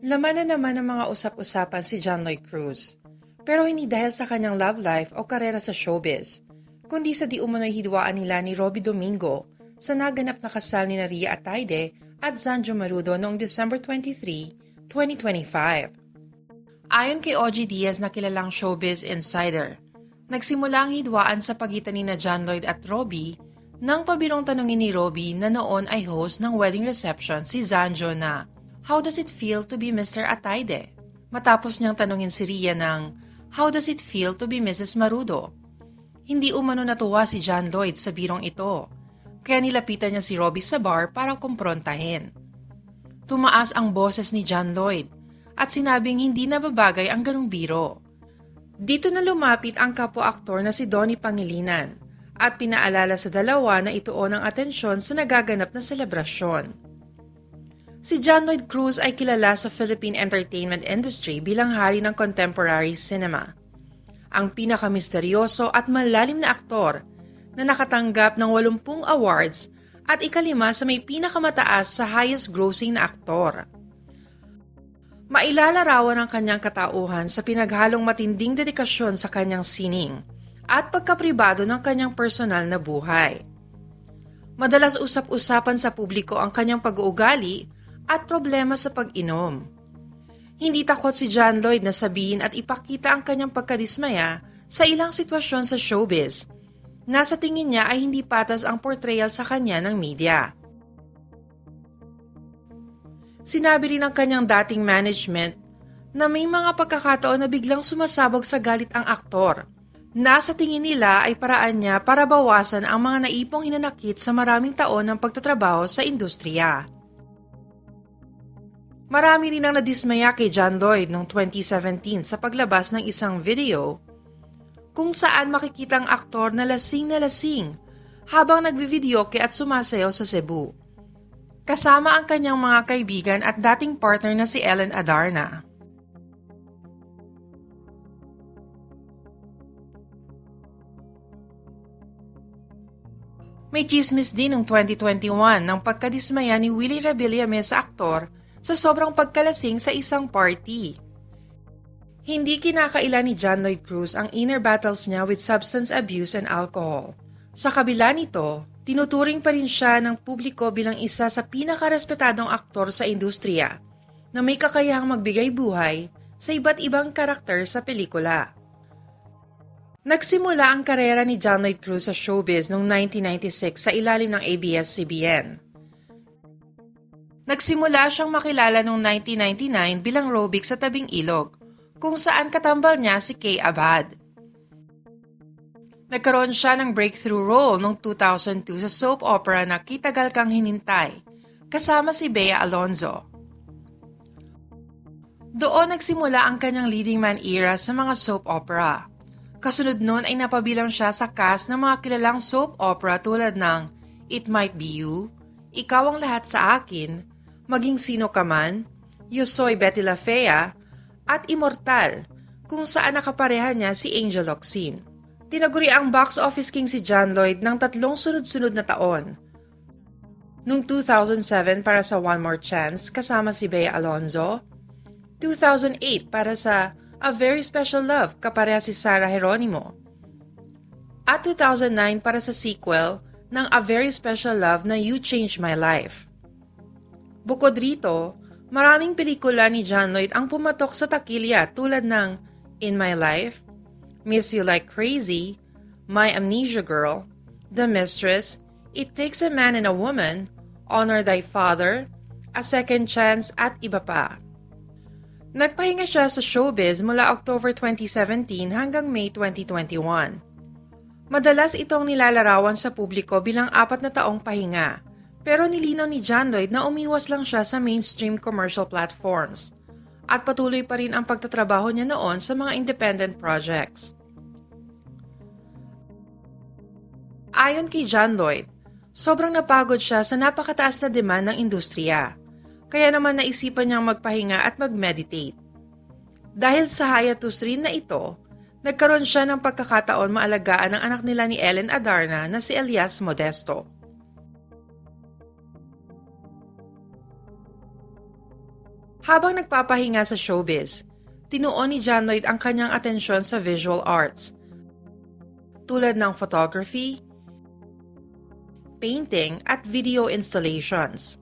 Laman na naman ng mga usap-usapan si John Lloyd Cruz. Pero hindi dahil sa kanyang love life o karera sa showbiz, kundi sa di umano'y hidwaan nila ni Robbie Domingo sa naganap na kasal ni Ria Ataide at Zanjo Marudo noong December 23, 2025. Ayon kay OG Diaz na kilalang showbiz insider, nagsimula ang hidwaan sa pagitan ni John Lloyd at Robbie nang pabirong tanungin ni Robbie na noon ay host ng wedding reception si Zanjo na, "How does it feel to be Mr. Ataide?" Matapos niyang tanungin si Ria ng, "How does it feel to be Mrs. Marudo?" Hindi umano natuwa si John Lloyd sa birong ito, kaya nilapitan niya si Robbie sa bar para kumprontahin. Tumaas ang boses ni John Lloyd at sinabing hindi nababagay ang ganung biro. Dito na lumapit ang kapwa-aktor na si Donnie Pangilinan at pinaalala sa dalawa na ituon ang atensyon sa nagaganap na selebrasyon. Si John Lloyd Cruz ay kilala sa Philippine entertainment industry bilang hari ng contemporary cinema. Ang pinakamisteryoso at malalim na aktor na nakatanggap ng 80 awards at ikalima sa may pinakamataas sa highest grossing na aktor. Mailalarawan ang kanyang katauhan sa pinaghalong matinding dedikasyon sa kanyang sining at pagkapribado ng kanyang personal na buhay. Madalas usap-usapan sa publiko ang kanyang pag-uugali at problema sa pag-inom. Hindi takot si John Lloyd na sabihin at ipakita ang kanyang pagkadismaya sa ilang sitwasyon sa showbiz na sa tingin niya ay hindi patas ang portrayal sa kanya ng media. Sinabi rin ng kanyang dating management na may mga pagkakataon na biglang sumasabog sa galit ang aktor na sa tingin nila ay paraan niya para bawasan ang mga naipong hinanakit sa maraming taon ng pagtatrabaho sa industriya. Marami rin ang nadismaya kay John Lloyd noong 2017 sa paglabas ng isang video kung saan makikita ang aktor na lasing habang nagbivideoke at sumasayaw sa Cebu. Kasama ang kanyang mga kaibigan at dating partner na si Ellen Adarna. May chismis din noong 2021 ng pagkadismaya ni Willie Rebillame sa aktor sa sobrang pagkalasing sa isang party. Hindi kinakaila ni John Lloyd Cruz ang inner battles niya with substance abuse and alcohol. Sa kabila nito, tinuturing pa rin siya ng publiko bilang isa sa pinakarespetadong aktor sa industriya na may kakayahang magbigay buhay sa iba't ibang karakter sa pelikula. Nagsimula ang karera ni John Lloyd Cruz sa showbiz noong 1996 sa ilalim ng ABS-CBN. Nagsimula siyang makilala noong 1999 bilang Robic sa Tabing Ilog, kung saan katambal niya si Kay Abad. Nagkaroon siya ng breakthrough role noong 2002 sa soap opera na Kitagal Kang Hinintay, kasama si Bea Alonzo. Doon nagsimula ang kanyang leading man era sa mga soap opera. Kasunod nun ay napabilang siya sa cast ng mga kilalang soap opera tulad ng It Might Be You, Ikaw ang Lahat sa Akin, Maging Sino Ka Man, Yo Soy Betty La Fea, at Immortal, kung saan nakapareha niya si Angel Locsin. Tinaguri ang box office king si John Lloyd ng 3 sunod-sunod na taon. Noong 2007 para sa One More Chance kasama si Bea Alonzo, 2008 para sa A Very Special Love kapareha si Sarah Geronimo, at 2009 para sa sequel ng A Very Special Love na You Changed My Life. Bukod rito, maraming pelikula ni John Lloyd ang pumatok sa takilya tulad ng In My Life, Miss You Like Crazy, My Amnesia Girl, The Mistress, It Takes a Man and a Woman, Honor Thy Father, A Second Chance at iba pa. Nagpahinga siya sa showbiz mula October 2017 hanggang May 2021. Madalas itong nilalarawan sa publiko bilang 4 na taong pahinga, pero nilinaw ni John Lloyd na umiwas lang siya sa mainstream commercial platforms at patuloy pa rin ang pagtatrabaho niya noon sa mga independent projects. Ayon kay John Lloyd, sobrang napagod siya sa napakataas na demand ng industriya. Kaya naman naisipan niyang magpahinga at mag-meditate. Dahil sa hiatus rin na ito, nagkaroon siya ng pagkakataon maalagaan ang anak nila ni Ellen Adarna na si Elias Modesto. Habang nagpapahinga sa showbiz, tinuon ni John Lloyd ang kanyang atensyon sa visual arts, tulad ng photography, painting at video installations.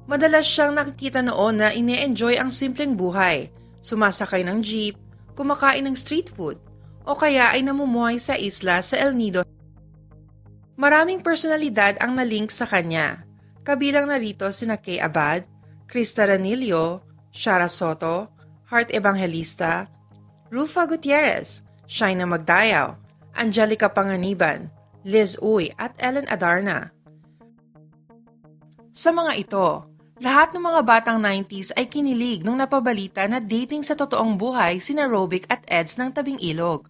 Madalas siyang nakikita noon na ine-enjoy ang simpleng buhay, sumasakay ng jeep, kumakain ng street food, o kaya ay namumuhay sa isla sa El Nido. Maraming personalidad ang nalink sa kanya, kabilang narito sina Kay Abad, Krista Ranillo, Shara Soto, Heart Evangelista, Rufa Gutierrez, Shaina Magdayaw, Angelica Panganiban, Liz Uy at Ellen Adarna. Sa mga ito, lahat ng mga batang 90s ay kinilig nung napabalita na dating sa totoong buhay sina Robic at Eds ng Tabing Ilog,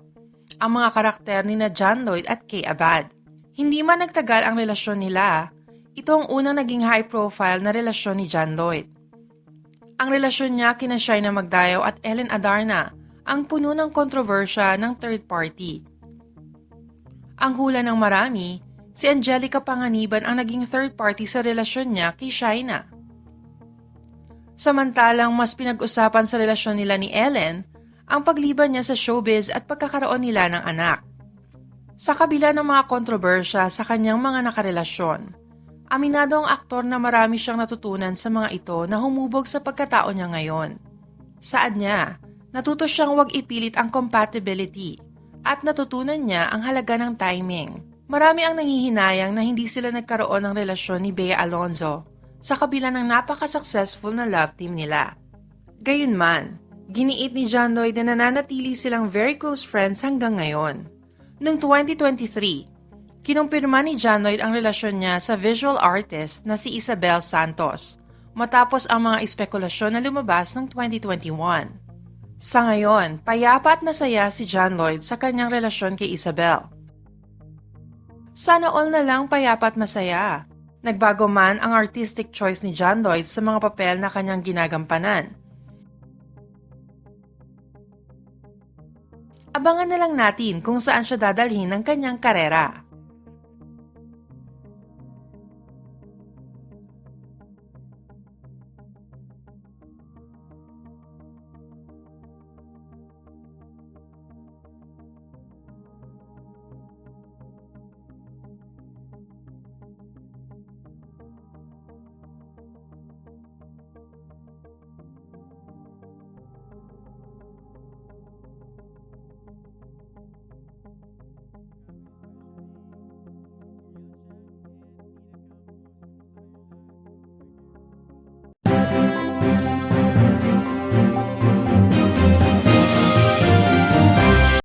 ang mga karakter ni na John Lloyd at Kay Abad. Hindi man nagtagal ang relasyon nila, ito ang unang naging high-profile na relasyon ni John Lloyd. Ang relasyon niya kina Shaina Magdayaw at Ellen Adarna ang puno ng kontrobersya ng third party. Ang hula ng marami, si Angelica Panganiban ang naging third party sa relasyon niya kay Shaina. Samantalang mas pinag-usapan sa relasyon nila ni Ellen ang pagliban niya sa showbiz at pagkakaroon nila ng anak. Sa kabila ng mga kontrobersya sa kanyang mga nakarelasyon, aminado ang aktor na marami siyang natutunan sa mga ito na humubog sa pagkatao niya ngayon. Saad niya, natuto siyang wag ipilit ang compatibility at natutunan niya ang halaga ng timing. Marami ang nanghihinayang na hindi sila nagkaroon ng relasyon ni Bea Alonzo sa kabila ng napaka-successful na love team nila. Gayunman, giniit ni John Lloyd na nananatili silang very close friends hanggang ngayon. Noong 2023, kinumpirma ni John Lloyd ang relasyon niya sa visual artist na si Isabel Santos matapos ang mga espekulasyon na lumabas noong 2021. Sa ngayon, payapa at masaya si John Lloyd sa kanyang relasyon kay Isabel. Sana all na lang payapa at masaya. Nagbago man ang artistic choice ni John Lloyd sa mga papel na kanyang ginagampanan. Abangan na lang natin kung saan siya dadalhin ng kanyang karera.